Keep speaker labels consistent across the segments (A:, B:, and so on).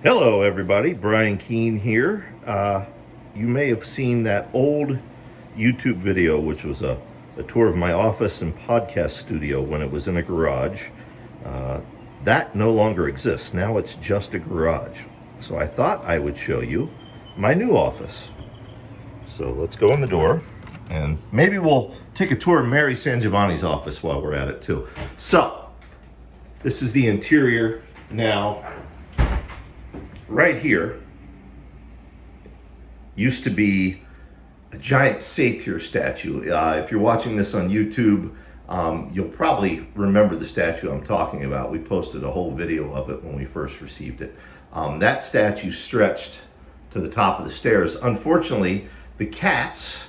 A: Hello everybody, Brian Keene here. You may have seen that old YouTube video, which was a tour of my office and podcast studio when it was in a garage. That no longer exists. Now it's just a garage. So I thought I would show you my new office. So let's go in the door and maybe we'll take a tour of Mary SanGiovanni's office while we're at it too. So this is the interior now. Right here used to be a giant satyr statue. If you're watching this on YouTube, you'll probably remember the statue I'm talking about. We posted a whole video of it when we first received it. That statue stretched to the top of the stairs. Unfortunately, the cats,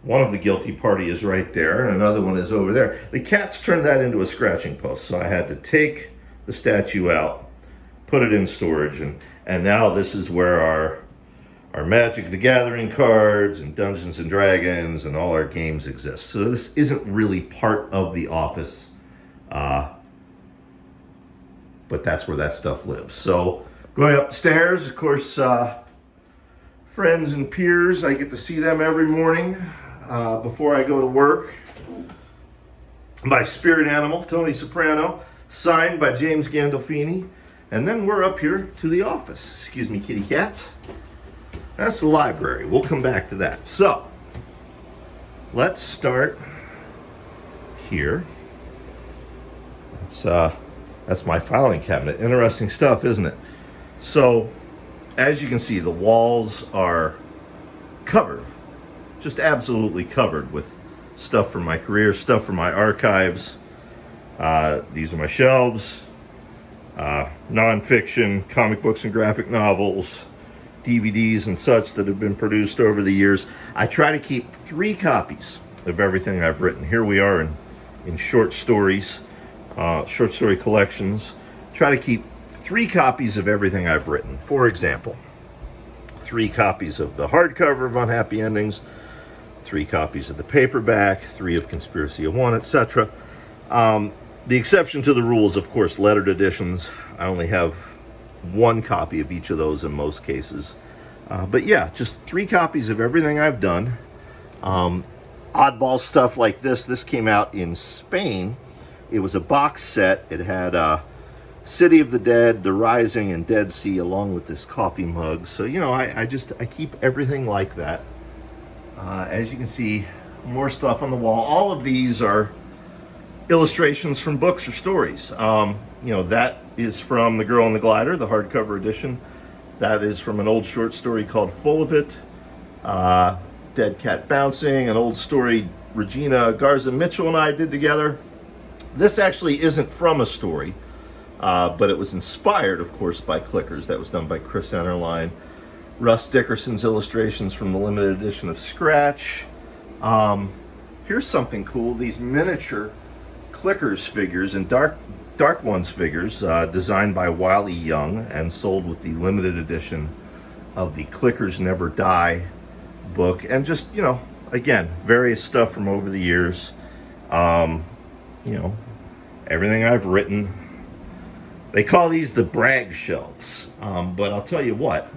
A: one of the guilty party is right there and another one is over there. The cats turned that into a scratching post, so I had to take the statue out, put it in storage, and now this is where our Magic the Gathering cards and Dungeons and Dragons and all our games exist. So this isn't really part of the office, but that's where that stuff lives. So going upstairs, of course, friends and peers, I get to see them every morning before I go to work. My spirit animal, Tony Soprano, signed by James Gandolfini. And then we're up here to the office. Excuse me, kitty cats. That's the library. We'll come back to that. So, let's start here. That's my filing cabinet. Interesting stuff, isn't it? So, as you can see, the walls are covered. Just absolutely covered with stuff from my career, stuff from my archives. These are my shelves. Nonfiction, comic books and graphic novels, DVDs and such that have been produced over the years. I try to keep 3 copies of everything I've written. Here we are in short stories, short story collections. Try to keep 3 copies of everything I've written. For example, 3 copies of the hardcover of Unhappy Endings, 3 copies of the paperback, 3 of Conspiracy of One, etc. The exception to the rules, of course, lettered editions. I only have 1 copy of each of those in most cases. But yeah, just 3 copies of everything I've done. Oddball stuff like this. This came out in Spain. It was a box set. It had City of the Dead, The Rising, and Dead Sea, along with this coffee mug. So, you know, I keep everything like that. As you can see, more stuff on the wall. All of these are illustrations from books or stories. You know, that is from The Girl in the Glider, the hardcover edition. That is from an old short story called Full of It. Dead Cat Bouncing, an old story Regina Garza Mitchell and I did together. This actually isn't from a story, but it was inspired, of course, by Clickers. That was done by Chris Enterline. Russ Dickerson's illustrations from the limited edition of Scratch. Here's something cool. These miniature Clickers figures and Dark Ones figures designed by Wiley Young and sold with the limited edition of the Clickers Never Die book. And just, you know, again, various stuff from over the years. You know, everything I've written. They call these the brag shelves. But I'll tell you what,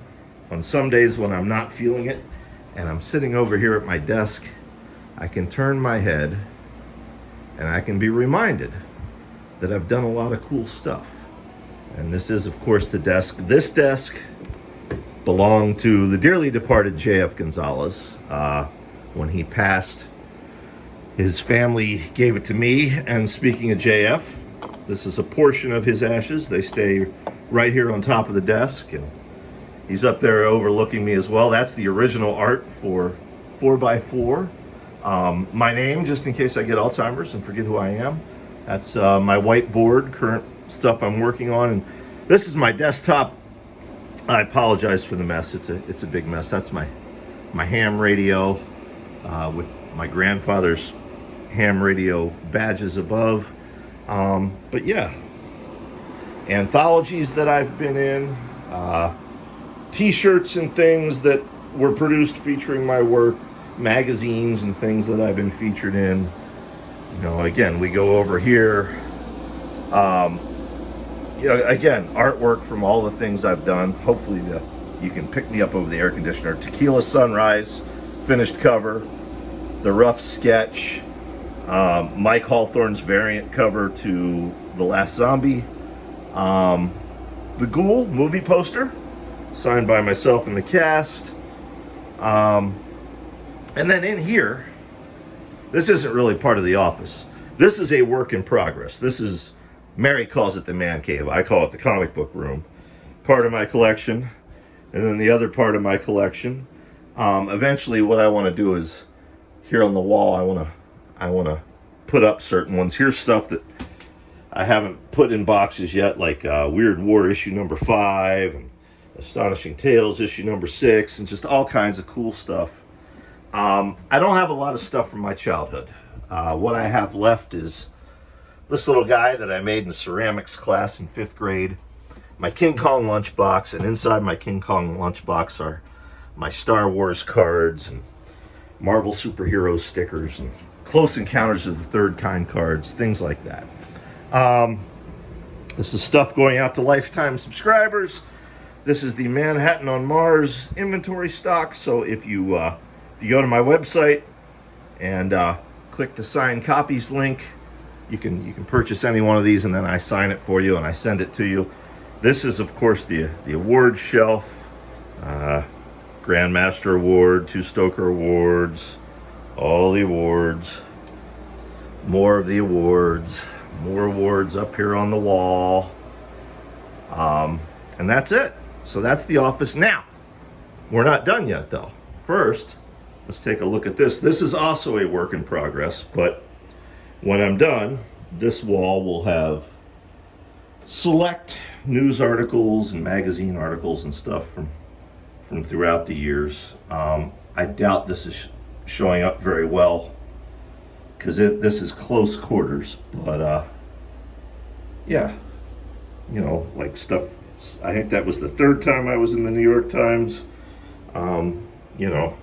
A: on some days when I'm not feeling it and I'm sitting over here at my desk, I can turn my head and I can be reminded that I've done a lot of cool stuff. And this is, of course, the desk. This desk belonged to the dearly departed J.F. Gonzalez. When he passed, his family gave it to me. And speaking of J.F., this is a portion of his ashes. They stay right here on top of the desk. And he's up there overlooking me as well. That's the original art for 4x4. My name, just in case I get Alzheimer's and forget who I am. That's my whiteboard, current stuff I'm working on. And this is my desktop. I apologize for the mess. It's a big mess. That's my ham radio with my grandfather's ham radio badges above. But yeah, anthologies that I've been in, t-shirts and things that were produced featuring my work, magazines and things that I've been featured in. You know, again, we go over here. again, artwork from all the things I've done. Hopefully you can pick me up over the air conditioner. Tequila Sunrise, finished cover. The rough sketch. Mike Hawthorne's variant cover to The Last Zombie. The Ghoul movie poster, signed by myself and the cast. And then in here, this isn't really part of the office. This is a work in progress. This is, Mary calls it the man cave. I call it the comic book room. Part of my collection. And then the other part of my collection. Eventually what I want to do is, here on the wall, I want to put up certain ones. Here's stuff that I haven't put in boxes yet, like Weird War issue number 5, and Astonishing Tales issue number 6, and just all kinds of cool stuff. I don't have a lot of stuff from my childhood. What I have left is this little guy that I made in ceramics class in 5th grade, my King Kong lunchbox, and inside my King Kong lunchbox are my Star Wars cards and Marvel superhero stickers and Close Encounters of the Third Kind cards, things like that. This is stuff going out to lifetime subscribers. This is the Manhattan on Mars inventory stock. So if you go to my website and click the signed copies link, you can purchase any one of these, and then I sign it for you and I send it to you. This is, of course, the awards shelf. Grandmaster Award, 2 Stoker Awards, all the awards, more of the awards, more awards up here on the wall. And that's it. So that's the office. Now, we're not done yet though. First, let's take a look at this. This is also a work in progress, but when I'm done, this wall will have select news articles and magazine articles and stuff from throughout the years. I doubt this is showing up very well because this is close quarters, but yeah, you know, like stuff. I think that was the 3rd time I was in the New York Times. You know,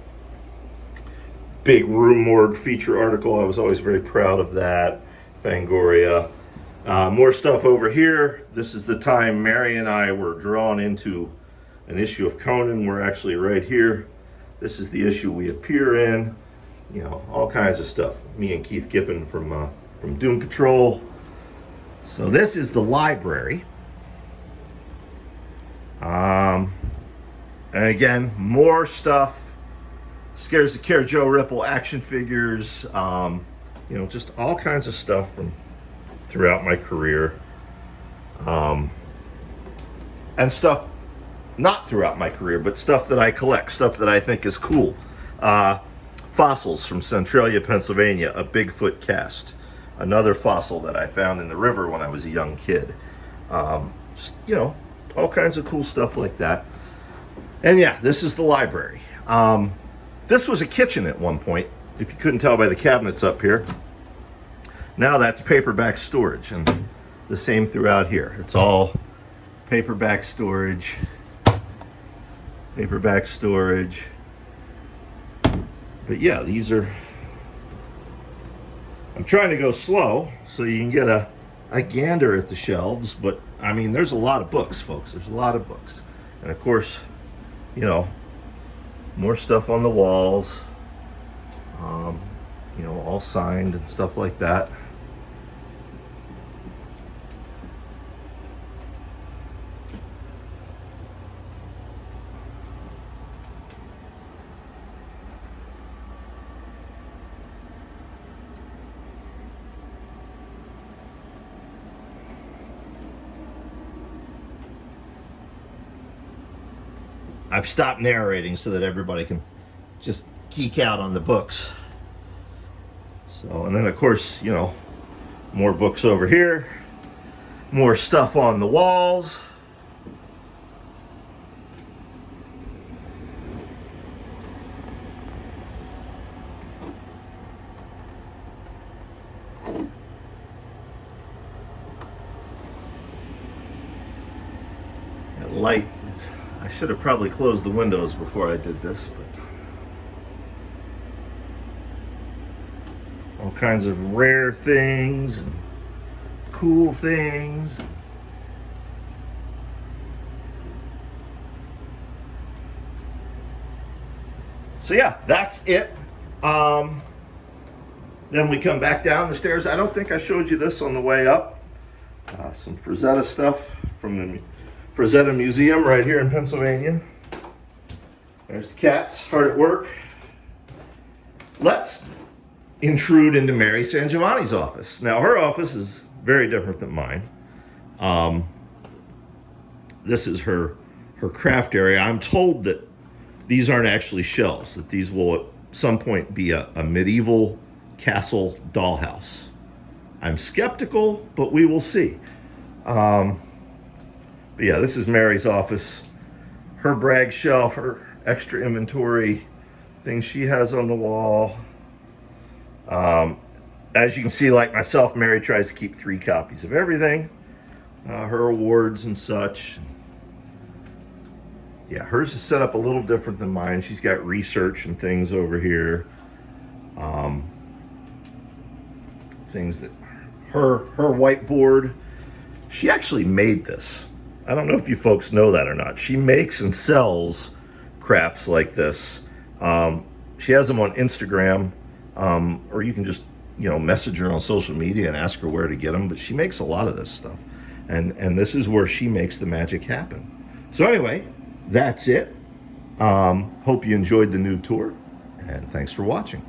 A: big Room Morgue feature article. I was always very proud of that. Fangoria. More stuff over here. This is the time Mary and I were drawn into an issue of Conan. We're actually right here. This is the issue we appear in. You know, all kinds of stuff. Me and Keith Giffen from Doom Patrol. So this is the library. And again, more stuff. Scares the Care Joe Ripple action figures. You know, just all kinds of stuff from throughout my career. And stuff not throughout my career, but stuff that I collect, stuff that I think is cool. Fossils from Centralia, Pennsylvania, a Bigfoot cast. Another fossil that I found in the river when I was a young kid. Just, you know, all kinds of cool stuff like that. And yeah, this is the library. This was a kitchen at one point, if you couldn't tell by the cabinets up here. Now that's paperback storage, and the same throughout here. It's all paperback storage. Paperback storage. But yeah, these are, I'm trying to go slow so you can get a gander at the shelves, but I mean, there's a lot of books, folks. There's a lot of books. And of course, you know, more stuff on the walls, you know, all signed and stuff like that. I've stopped narrating so that everybody can just geek out on the books. So, and then of course, you know, more books over here, more stuff on the walls. That light is, I should have probably closed the windows before I did this, but all kinds of rare things and cool things. So yeah, that's it. Then we come back down the stairs. I don't think I showed you this on the way up. Some Frazetta stuff from the Frazetta Museum right here in Pennsylvania. There's the cats, hard at work. Let's intrude into Mary SanGiovanni's office. Now, her office is very different than mine. This is her craft area. I'm told that these aren't actually shelves, that these will at some point be a medieval castle dollhouse. I'm skeptical, but we will see. But yeah, this is Mary's office. Her brag shelf, her extra inventory, things she has on the wall. As you can see, like myself, Mary tries to keep 3 copies of everything. Her awards and such. Yeah, hers is set up a little different than mine. She's got research and things over here. Things that her whiteboard, she actually made this. I don't know if you folks know that or not. She makes and sells crafts like this. She has them on Instagram, or you can just, message her on social media and ask her where to get them. But she makes a lot of this stuff, and this is where she makes the magic happen. So anyway, that's it. Hope you enjoyed the new tour, and thanks for watching.